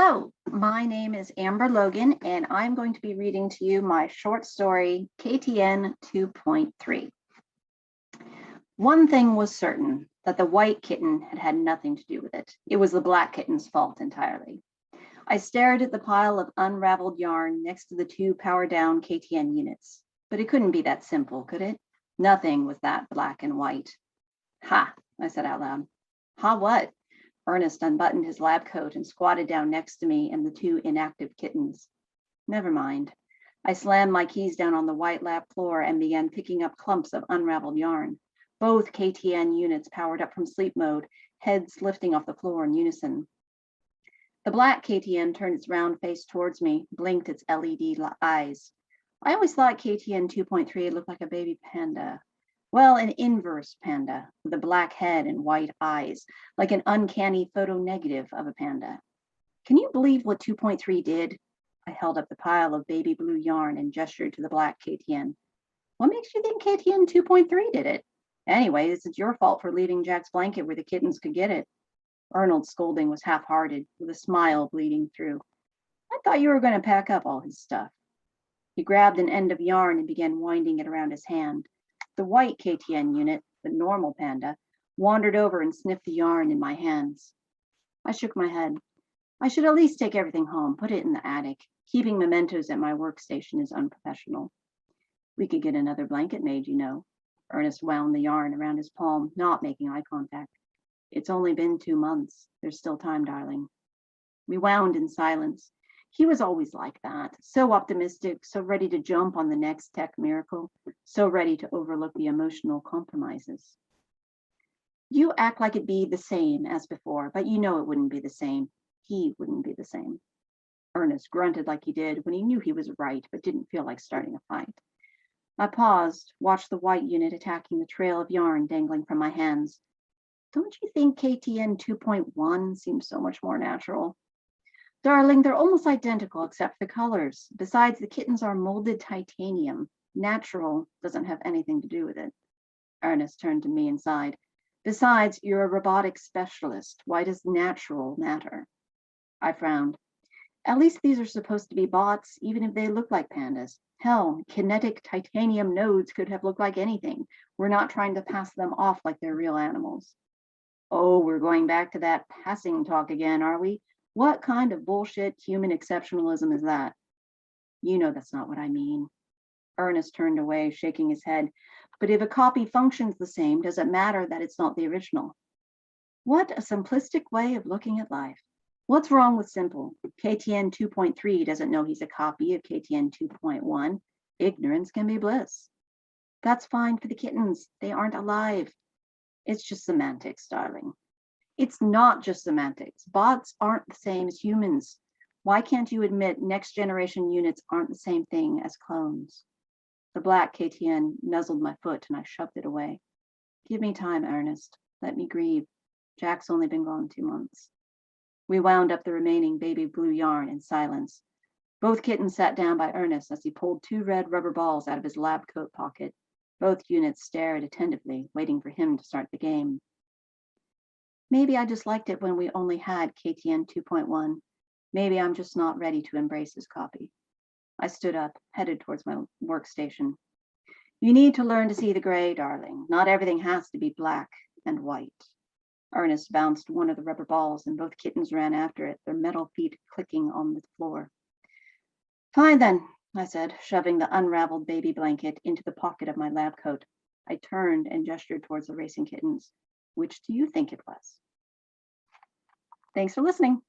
Hello, my name is Amber Logan, and I'm going to be reading to you my short story, KTN 2.3. One thing was certain, that the white kitten had had nothing to do with it. It was the black kitten's fault entirely. I stared at the pile of unraveled yarn next to the two power-down KTN units, but it couldn't be that simple, could it? Nothing was that black and white. Ha, I said out loud. Ha what? Ernest unbuttoned his lab coat and squatted down next to me and the two inactive kittens. Never mind. I slammed my keys down on the white lab floor and began picking up clumps of unraveled yarn. Both KTN units powered up from sleep mode, heads lifting off the floor in unison. The black KTN turned its round face towards me, blinked its LED eyes. I always thought KTN 2.3 looked like a baby panda. Well, an inverse panda with a black head and white eyes, like an uncanny photo negative of a panda. Can you believe what 2.3 did? I held up the pile of baby blue yarn and gestured to the black KTN. What makes you think KTN 2.3 did it? Anyways, it's your fault for leaving Jack's blanket where the kittens could get it. Arnold's scolding was half-hearted, with a smile bleeding through. I thought you were going to pack up all his stuff. He grabbed an end of yarn and began winding it around his hand. The white KTN unit, the normal panda, wandered over and sniffed the yarn in my hands. I shook my head. I should at least take everything home, put it in the attic. Keeping mementos at my workstation is unprofessional. We could get another blanket made, you know. Ernest wound the yarn around his palm, not making eye contact. It's only been 2 months. There's still time, darling. We wound in silence. He was always like that, so optimistic, so ready to jump on the next tech miracle, so ready to overlook the emotional compromises. You act like it'd be the same as before, but you know it wouldn't be the same. He wouldn't be the same. Ernest grunted like he did when he knew he was right, but didn't feel like starting a fight. I paused, watched the white unit attacking the trail of yarn dangling from my hands. Don't you think KTN 2.1 seems so much more natural? Darling, they're almost identical except for the colors. Besides, the kittens are molded titanium. Natural doesn't have anything to do with it. Ernest turned to me and sighed. Besides, you're a robotics specialist. Why does natural matter? I frowned. At least these are supposed to be bots, even if they look like pandas. Hell, kinetic titanium nodes could have looked like anything. We're not trying to pass them off like they're real animals. Oh, we're going back to that passing talk again, are we? What kind of bullshit human exceptionalism is that? You know that's not what I mean. Ernest turned away, shaking his head. But if a copy functions the same, does it matter that it's not the original? What a simplistic way of looking at life. What's wrong with simple? KTN 2.3 doesn't know he's a copy of KTN 2.1. Ignorance can be bliss. That's fine for the kittens. They aren't alive. It's just semantics, darling. It's not just semantics. Bots aren't the same as humans. Why can't you admit next generation units aren't the same thing as clones? The black KTN nuzzled my foot and I shoved it away. Give me time, Ernest. Let me grieve. Jack's only been gone 2 months. We wound up the remaining baby blue yarn in silence. Both kittens sat down by Ernest as he pulled 2 red rubber balls out of his lab coat pocket. Both units stared attentively, waiting for him to start the game. Maybe I just liked it when we only had KTN 2.1. Maybe I'm just not ready to embrace his copy. I stood up, headed towards my workstation. You need to learn to see the gray, darling. Not everything has to be black and white. Ernest bounced one of the rubber balls and both kittens ran after it, their metal feet clicking on the floor. Fine then, I said, shoving the unraveled baby blanket into the pocket of my lab coat. I turned and gestured towards the racing kittens. Which do you think it was? Thanks for listening.